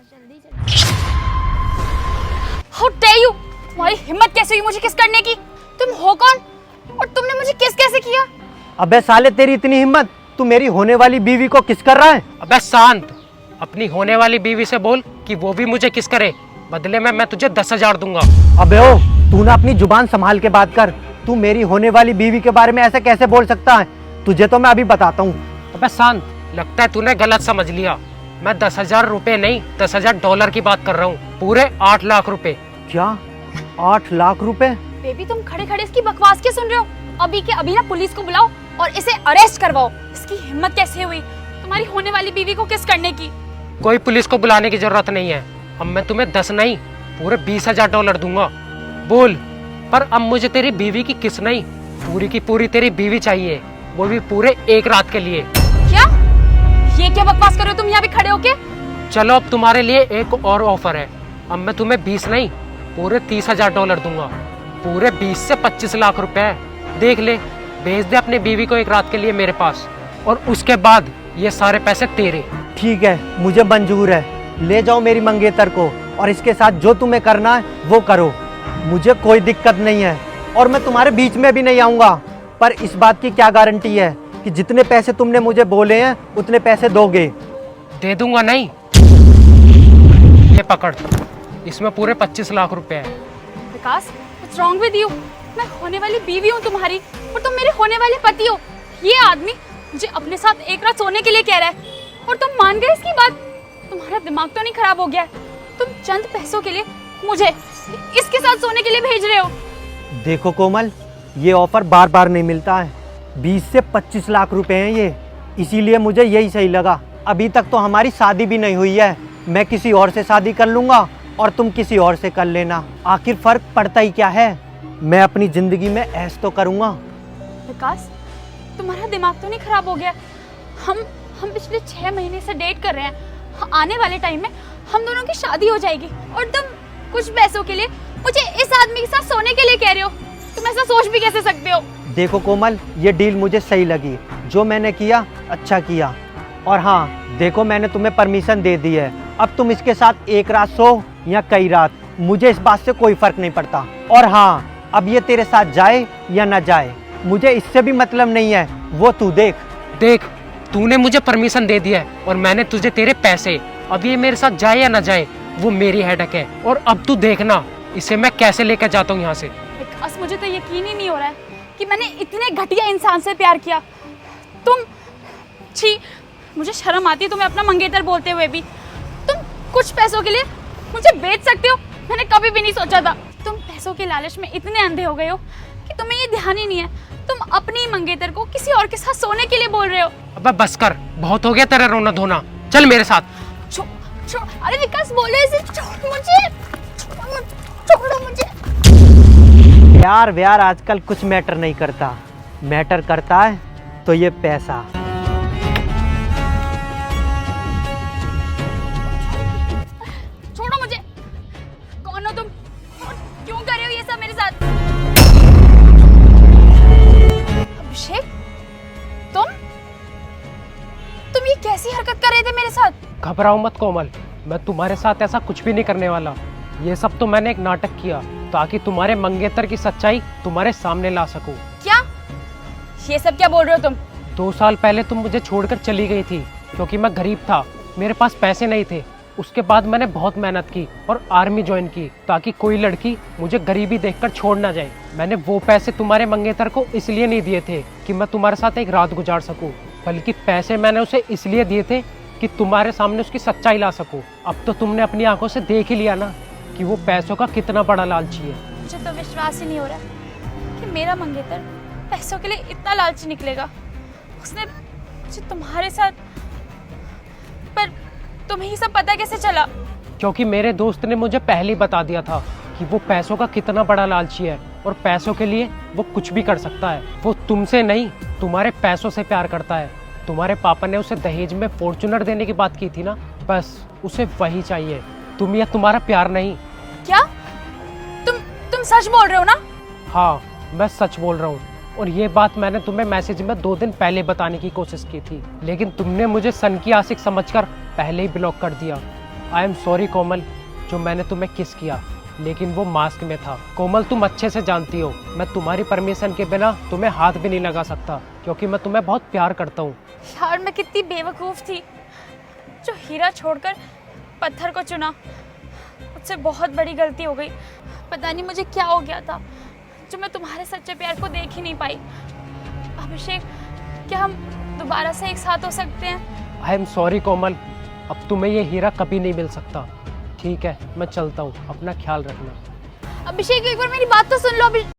How dare you? तुम्हारी हिम्मत कैसे हुई मुझे किस करने की? तुम हो कौन और तुमने मुझे किस कैसे किया? अबे साले तेरी इतनी हिम्मत, तू मेरी होने वाली बीवी को किस कर रहा है? अबे शांत, अपनी होने वाली बीवी से बोल कि वो भी मुझे किस करे, बदले में मैं तुझे 10,000 दूंगा। अबे ओ, तू ना अपनी जुबान संभाल के बात कर। तू मेरी होने वाली बीवी के बारे में ऐसे कैसे बोल सकता है? तुझे तो मैं अभी बताता हूँ। अबे शांत, लगता है तूने गलत समझ लिया। मैं 10,000 रुपए नहीं, 10,000 डॉलर की बात कर रहा हूँ, पूरे 8 लाख रुपए। क्या 8 लाख रुपए? बेबी तुम खड़े खड़े इसकी बकवास क्या सुन रहे हो? अभी के अभी ना पुलिस को बुलाओ और इसे अरेस्ट करवाओ। इसकी हिम्मत कैसे हुई तुम्हारी होने वाली बीवी को किस करने की? कोई पुलिस को बुलाने की जरूरत नहीं है। अब मैं तुम्हें 10 नहीं, पूरे 20,000 डॉलर दूंगा। बोल, पर अब मुझे तेरी बीवी की किस नहीं, पूरी की पूरी तेरी बीवी चाहिए, वो भी पूरे 1 रात के लिए। क्या? ये क्या बकवास कर रहे हो तुम यहाँ पे खड़े होके? चलो अब तुम्हारे लिए एक और ऑफर है। अब मैं तुम्हें 20 नहीं, पूरे 30,000 डॉलर दूंगा। पूरे 20 से 25 लाख रुपए है। देख ले, भेज दे अपनी बीवी को 1 रात के लिए मेरे पास, और उसके बाद ये सारे पैसे तेरे। ठीक है, मुझे मंजूर है। ले जाओ मेरी मंगेतर को और इसके साथ जो तुम्हें करना है वो करो। मुझे कोई दिक्कत नहीं है और मैं तुम्हारे बीच में भी नहीं आऊँगा। पर इस बात की क्या गारंटी है कि जितने पैसे तुमने मुझे बोले हैं उतने पैसे दोगे? दे दूंगा नहीं। ये पकड़, इसमें पूरे 25 लाख रुपए है। विकास, what's wrong with you? मैं होने वाली बीवी हूँ तुम्हारी और तुम मेरे होने वाले पति हो। ये आदमी मुझे अपने साथ 1 रात सोने के लिए कह रहा है और तुम मान गए इसकी बात? तुम्हारा दिमाग तो नहीं खराब हो गया है? तुम चंद पैसों के लिए मुझे इसके साथ सोने के लिए भेज रहे हो? देखो कोमल, ये ऑफर बार बार नहीं मिलता है। 20 से 25 लाख रुपए हैं ये, इसीलिए मुझे यही सही लगा। अभी तक तो हमारी शादी भी नहीं हुई है। मैं किसी और से शादी कर लूँगा और तुम किसी और से कर लेना। आखिर फर्क पड़ता ही क्या है? मैं अपनी जिंदगी में ऐश तो करूँगा। विकास, तुम्हारा दिमाग तो नहीं खराब हो गया? हम पिछले 6 महीने से डेट कर रहे हैं। आने वाले टाइम में हम दोनों की शादी हो जाएगी और तुम कुछ पैसों के लिए मुझे इस आदमी के साथ सोने के लिए कह रहे हो? तुम ऐसा सोच भी कैसे सकते हो? देखो कोमल, ये डील मुझे सही लगी। जो मैंने किया अच्छा किया। और हाँ देखो, मैंने तुम्हें परमिशन दे दी है। अब तुम इसके साथ 1 रात सो या कई रात, मुझे इस बात से कोई फर्क नहीं पड़ता। और हाँ, अब ये तेरे साथ जाए या ना जाए, मुझे इससे भी मतलब नहीं है। वो तू देख। देख, तूने मुझे परमिशन दे दिया है और मैंने तुझे तेरे पैसे। अब ये मेरे साथ जाए या ना जाए वो मेरी हेडेक है। और अब तू देखना इसे मैं कैसे लेकर जाता हूँ यहाँ से। विकास, मुझे तो यकीन ही नहीं हो रहा है कि मैंने इतने घटिया इंसान से प्यार किया। तुम, छी, मुझे शर्म आती है तुम्हें अपना मंगेतर बोलते हुए भी। तुम कुछ पैसों के लिए मुझे बेच सकते हो? मैंने कभी भी नहीं सोचा था। तुम पैसों के लालच में इतने अंधे हो गए हो कि तुम्हें ये ध्यान ही नहीं है। तुम अपनी मंगेतर को किसी और के साथ सोने के लिए बोल रहे हो। अबे बस कर, बहुत हो गया तेरा रोना धोना, चल मेरे साथ। अरे विकास, बोलो इसे, छोड़ मुझे, छोड़ो मुझे। प्यार व्यार आजकल कुछ मैटर नहीं करता। मैटर करता है तो ये पैसा। छोड़ो मुझे। कौन हो तुम और क्यों कर रहे हो ये सब मेरे साथ? अभिषेक, तुम ये कैसी हरकत कर रहे थे मेरे साथ? घबराओ मत कोमल, मैं तुम्हारे साथ ऐसा कुछ भी नहीं करने वाला। ये सब तो मैंने एक नाटक किया ताकि तुम्हारे मंगेतर की सच्चाई तुम्हारे सामने ला सकूं। क्या? ये सब क्या बोल रहे हो तुम? 2 साल पहले तुम मुझे छोड़कर चली गई थी क्योंकि मैं गरीब था, मेरे पास पैसे नहीं थे। उसके बाद मैंने बहुत मेहनत की और आर्मी ज्वाइन की ताकि कोई लड़की मुझे गरीबी देखकर छोड़ ना जाए। मैंने वो पैसे तुम्हारे मंगेतर को इसलिए नहीं दिए थे कि मैं तुम्हारे साथ एक रात गुजार सकूं, बल्कि पैसे मैंने उसे इसलिए दिए थे कि तुम्हारे सामने उसकी सच्चाई ला सकूं। अब तो तुमने अपनी आंखों से देख ही लिया ना कि वो पैसों का कितना बड़ा लालची है। मुझे तो विश्वास ही नहीं हो रहा कि मेरा मंगेतर पैसों के लिए इतना लालची निकलेगा। उसने मुझे तुम्हारे साथ, पर तुम्हें ये सब पता कैसे चला? क्योंकि मेरे दोस्त ने मुझे पहले ही बता दिया था कि वो पैसों का कितना बड़ा लालची है और पैसों के लिए वो कुछ भी कर सकता है। वो तुमसे नहीं, तुम्हारे पैसों से प्यार करता है। तुम्हारे पापा ने उसे दहेज में फॉर्च्यूनर देने की बात की थी ना, बस उसे वही चाहिए, तुम या तुम्हारा प्यार नहीं। क्या? तुम सच बोल रहे हो ना? हाँ, मैं सच बोल रहा हूँ। और ये बात मैंने तुम्हें मैसेज में 2 दिन पहले बताने की कोशिश की थी, लेकिन तुमने मुझे सन की आशिक समझकर पहले ही ब्लॉक कर दिया। आई एम सॉरी कोमल, जो मैंने तुम्हें किस किया, लेकिन वो मास्क में था। कोमल तुम अच्छे से जानती हो मैं तुम्हारी परमिशन के बिना तुम्हें हाथ भी नहीं लगा सकता, क्योंकि मैं तुम्हें बहुत प्यार करता हूँ। यार मैं कितनी बेवकूफ़ थी जो हीरा छोड़कर पत्थर को चुना। मुझसे बहुत बड़ी गलती हो गई। पता नहीं मुझे क्या हो गया था जो मैं तुम्हारे सच्चे प्यार को देख ही नहीं पाई। अभिषेक, क्या हम दोबारा से एक साथ हो सकते हैं? आई एम सॉरी कोमल, अब तुम्हें ये हीरा कभी नहीं मिल सकता। ठीक है, मैं चलता हूँ, अपना ख्याल रखना। अभिषेक, एक बार मेरी बात तो सुन लो।